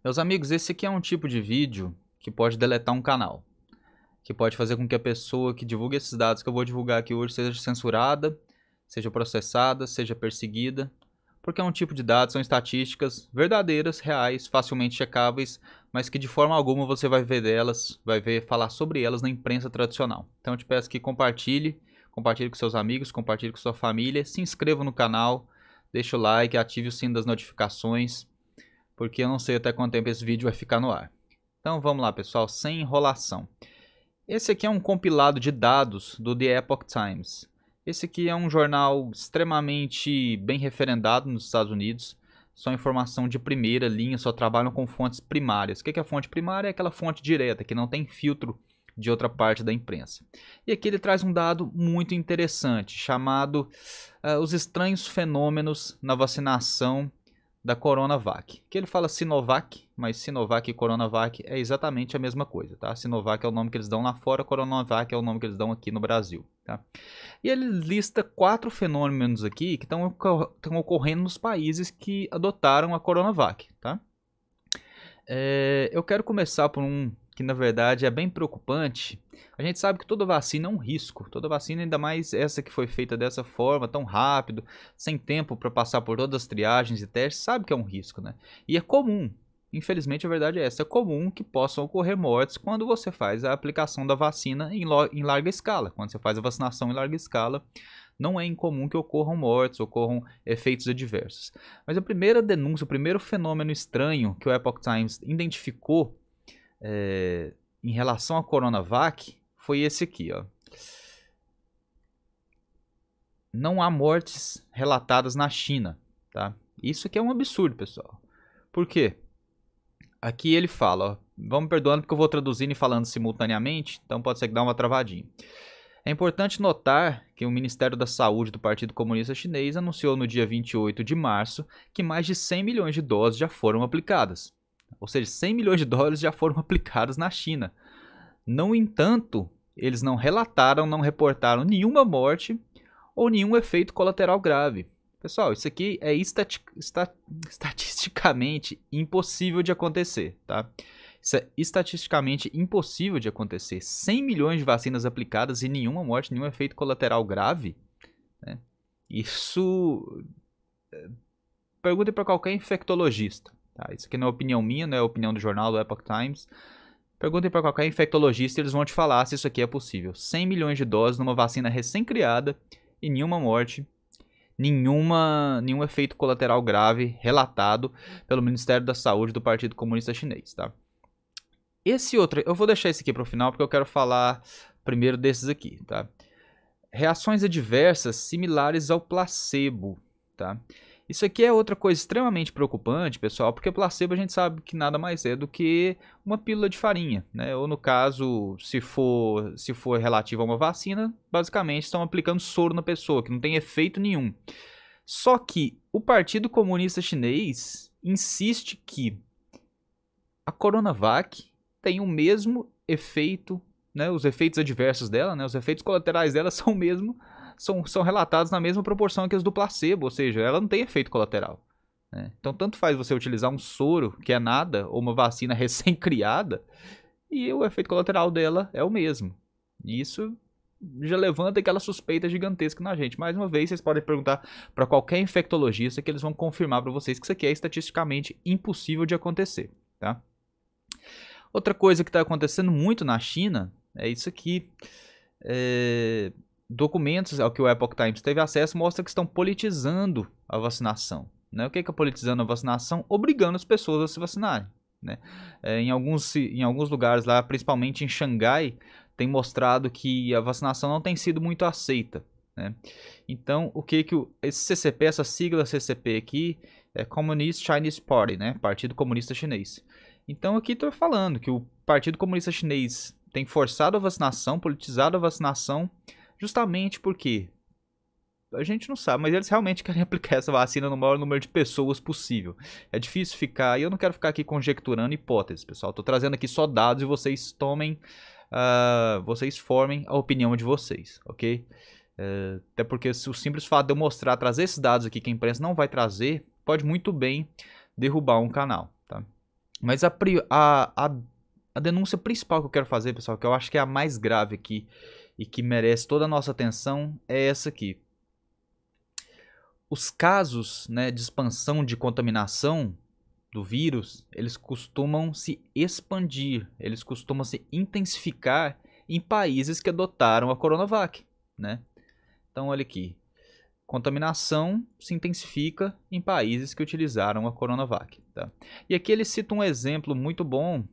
Meus amigos, esse aqui é um tipo de vídeo que pode deletar um canal, que pode fazer com que a pessoa que divulga esses dados que eu vou divulgar aqui hoje seja censurada, seja processada, seja perseguida, porque é um tipo de dados, são estatísticas verdadeiras, reais, facilmente checáveis, mas que de forma alguma você vai ver delas, vai ver falar sobre elas na imprensa tradicional. Então eu te peço que compartilhe com seus amigos, compartilhe com sua família, se inscreva no canal, deixe o like, ative o sino das notificações, porque eu não sei até quanto tempo esse vídeo vai ficar no ar. Então vamos lá, pessoal, sem enrolação. Esse aqui é um compilado de dados do The Epoch Times. Esse aqui é um jornal extremamente bem referendado nos Estados Unidos. Só informação de primeira linha, só trabalham com fontes primárias. O que é fonte primária? É aquela fonte direta, que não tem filtro de outra parte da imprensa. E aqui ele traz um dado muito interessante, chamado os estranhos fenômenos na vacinação da Coronavac, que ele fala Sinovac, mas Sinovac e Coronavac é exatamente a mesma coisa, tá? Sinovac é o nome que eles dão lá fora, Coronavac é o nome que eles dão aqui no Brasil, tá? E ele lista 4 fenômenos aqui que estão ocorrendo nos países que adotaram a Coronavac, tá? Eu quero começar por um que na verdade é bem preocupante. A gente sabe que toda vacina é um risco, toda vacina, ainda mais essa que foi feita dessa forma, tão rápido, sem tempo para passar por todas as triagens e testes, sabe que é um risco, né? E é comum, infelizmente a verdade é essa, é comum que possam ocorrer mortes quando você faz a aplicação da vacina em larga escala, quando você faz a vacinação em larga escala. Não é incomum que ocorram mortes, ocorram efeitos adversos. Mas a primeira denúncia, o primeiro fenômeno estranho que o Epoch Times identificou em relação à Coronavac foi esse aqui, ó. Não há mortes relatadas na China, tá? Isso aqui é um absurdo, pessoal. Por quê? Aqui ele fala, ó, vamos perdoando porque eu vou traduzindo e falando simultaneamente, então pode ser que dá uma travadinha. É importante notar que o Ministério da Saúde do Partido Comunista Chinês anunciou no dia 28 de março que mais de 100 milhões de doses já foram aplicadas. Ou seja, 100 milhões de dólares já foram aplicados na China. No entanto, eles não relataram, não reportaram nenhuma morte ou nenhum efeito colateral grave. Pessoal, isso aqui é estatisticamente impossível de acontecer, tá? Isso é estatisticamente impossível de acontecer. 100 milhões de vacinas aplicadas e nenhuma morte, nenhum efeito colateral grave, né? Isso... Perguntem para qualquer infectologista. Tá? Isso aqui não é opinião minha, não é opinião do jornal do Epoch Times. Perguntem para qualquer infectologista e eles vão te falar se isso aqui é possível. 100 milhões de doses numa vacina recém-criada e nenhuma morte, nenhum efeito colateral grave relatado pelo Ministério da Saúde do Partido Comunista Chinês. Tá? Esse outro, eu vou deixar esse aqui para o final porque eu quero falar primeiro desses aqui. Tá? Reações adversas similares ao placebo. Tá? Isso aqui é outra coisa extremamente preocupante, pessoal, porque placebo a gente sabe que nada mais é do que uma pílula de farinha, né? Ou no caso, se for relativo a uma vacina, basicamente estão aplicando soro na pessoa, que não tem efeito nenhum. Só que o Partido Comunista Chinês insiste que a Coronavac tem o mesmo efeito, né? Os efeitos adversos dela, né? Os efeitos colaterais dela são o mesmo. São relatados na mesma proporção que as do placebo, ou seja, ela não tem efeito colateral. Né? Então, tanto faz você utilizar um soro, que é nada, ou uma vacina recém-criada, e o efeito colateral dela é o mesmo. E isso já levanta aquela suspeita gigantesca na gente. Mais uma vez, vocês podem perguntar para qualquer infectologista que eles vão confirmar para vocês que isso aqui é estatisticamente impossível de acontecer. Tá? Outra coisa que está acontecendo muito na China é isso aqui. Documentos ao que o Epoch Times teve acesso mostram que estão politizando a vacinação. Né? O que é politizando a vacinação? Obrigando as pessoas a se vacinarem. Né? Em alguns lugares lá, principalmente em Xangai, tem mostrado que a vacinação não tem sido muito aceita. Né? Então, esse CCP, essa sigla CCP aqui, é Communist Chinese Party, né? Partido Comunista Chinês. Então, aqui estou falando que o Partido Comunista Chinês tem forçado a vacinação, politizado a vacinação, justamente porque a gente não sabe, mas eles realmente querem aplicar essa vacina no maior número de pessoas possível. É difícil ficar, e eu não quero ficar aqui conjecturando hipóteses, pessoal. Estou trazendo aqui só dados e vocês vocês formem a opinião de vocês, ok? Até porque o simples fato de eu trazer esses dados aqui que a imprensa não vai trazer, pode muito bem derrubar um canal, tá? Mas a denúncia principal que eu quero fazer, pessoal, que eu acho que é a mais grave aqui e que merece toda a nossa atenção, é essa aqui. Os casos, né, de expansão de contaminação do vírus, eles costumam se expandir, eles costumam se intensificar em países que adotaram a Coronavac, né? Então, olha aqui. Contaminação se intensifica em países que utilizaram a Coronavac. Tá? E aqui ele cita um exemplo muito bom,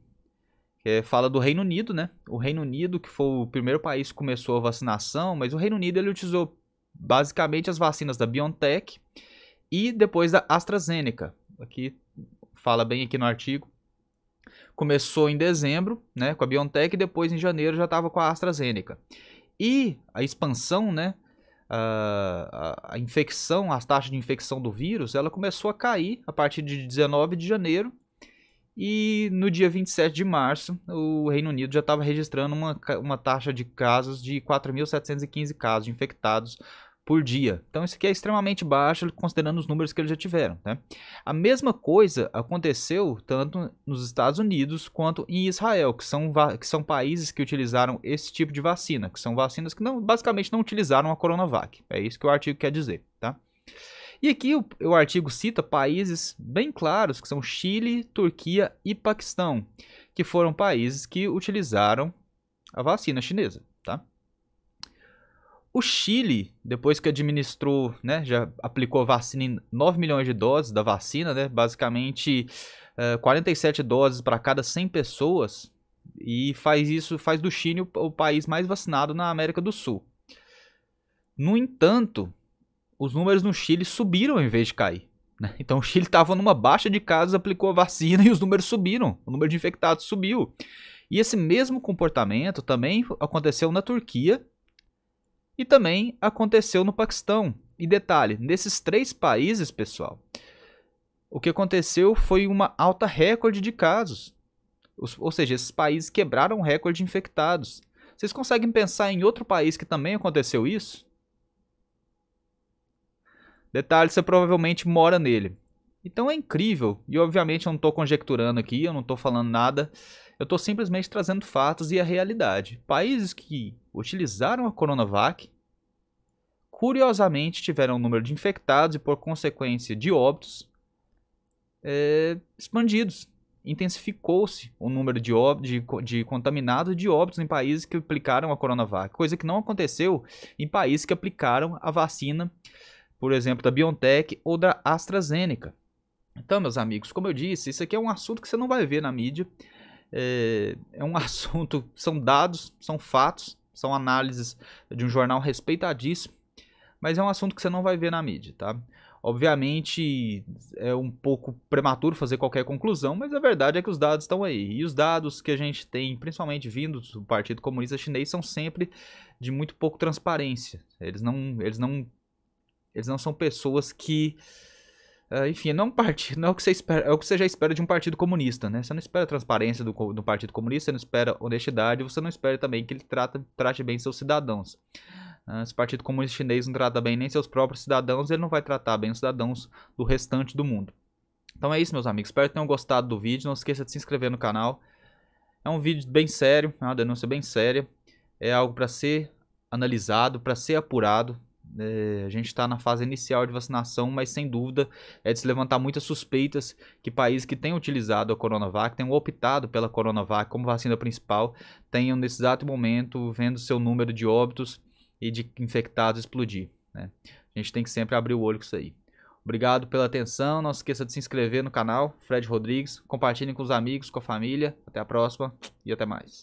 que fala do Reino Unido, né? O Reino Unido, que foi o primeiro país que começou a vacinação, mas o Reino Unido ele utilizou basicamente as vacinas da BioNTech e depois da AstraZeneca. Aqui fala bem aqui no artigo. Começou em dezembro, né, com a BioNTech, e depois em janeiro já estava com a AstraZeneca. E a expansão, né, a infecção, as taxas de infecção do vírus, ela começou a cair a partir de 19 de janeiro. E no dia 27 de março, o Reino Unido já estava registrando uma taxa de casos de 4.715 casos de infectados por dia. Então isso aqui é extremamente baixo, considerando os números que eles já tiveram. Né? A mesma coisa aconteceu tanto nos Estados Unidos quanto em Israel, que são países que utilizaram esse tipo de vacina, que são vacinas que basicamente não utilizaram a Coronavac. É isso que o artigo quer dizer. Tá? E aqui o artigo cita países bem claros, que são Chile, Turquia e Paquistão, que foram países que utilizaram a vacina chinesa. Tá? O Chile, depois que administrou, né, já aplicou a vacina em 9 milhões de doses da vacina, né, basicamente 47 doses para cada 100 pessoas, e faz do Chile o país mais vacinado na América do Sul. No entanto, os números no Chile subiram em vez de cair. Né? Então o Chile estava numa baixa de casos, aplicou a vacina e os números subiram. O número de infectados subiu. E esse mesmo comportamento também aconteceu na Turquia e também aconteceu no Paquistão. E detalhe, nesses 3 países, pessoal, o que aconteceu foi uma alta recorde de casos. Ou seja, esses países quebraram o recorde de infectados. Vocês conseguem pensar em outro país que também aconteceu isso? Detalhe, você provavelmente mora nele. Então é incrível. E obviamente eu não estou conjecturando aqui, eu não estou falando nada. Eu estou simplesmente trazendo fatos e a realidade. Países que utilizaram a Coronavac, curiosamente tiveram um número de infectados e por consequência de óbitos expandidos. Intensificou-se o número de contaminados e de óbitos em países que aplicaram a Coronavac. Coisa que não aconteceu em países que aplicaram a vacina, por exemplo, da BioNTech ou da AstraZeneca. Então, meus amigos, como eu disse, isso aqui é um assunto que você não vai ver na mídia. É um assunto, são dados, são fatos, são análises de um jornal respeitadíssimo, mas é um assunto que você não vai ver na mídia, tá? Obviamente é um pouco prematuro fazer qualquer conclusão, mas a verdade é que os dados estão aí. E os dados que a gente tem, principalmente vindos do Partido Comunista Chinês, são sempre de muito pouco transparência. Eles não são pessoas que, enfim, não é o que você espera, é o que você já espera de um partido comunista, né? Você não espera transparência do Partido Comunista, você não espera honestidade, você não espera também que ele trate bem seus cidadãos. Se o Partido Comunista Chinês não trata bem nem seus próprios cidadãos, ele não vai tratar bem os cidadãos do restante do mundo. Então é isso, meus amigos. Espero que tenham gostado do vídeo. Não esqueça de se inscrever no canal. É um vídeo bem sério, é uma denúncia bem séria. É algo para ser analisado, para ser apurado. A gente está na fase inicial de vacinação, mas sem dúvida é de se levantar muitas suspeitas que países que têm utilizado a Coronavac, tenham optado pela Coronavac como vacina principal, tenham nesse exato momento vendo seu número de óbitos e de infectados explodir. Né? A gente tem que sempre abrir o olho com isso aí. Obrigado pela atenção, não se esqueça de se inscrever no canal, Fred Rodrigues, compartilhem com os amigos, com a família. Até a próxima e até mais.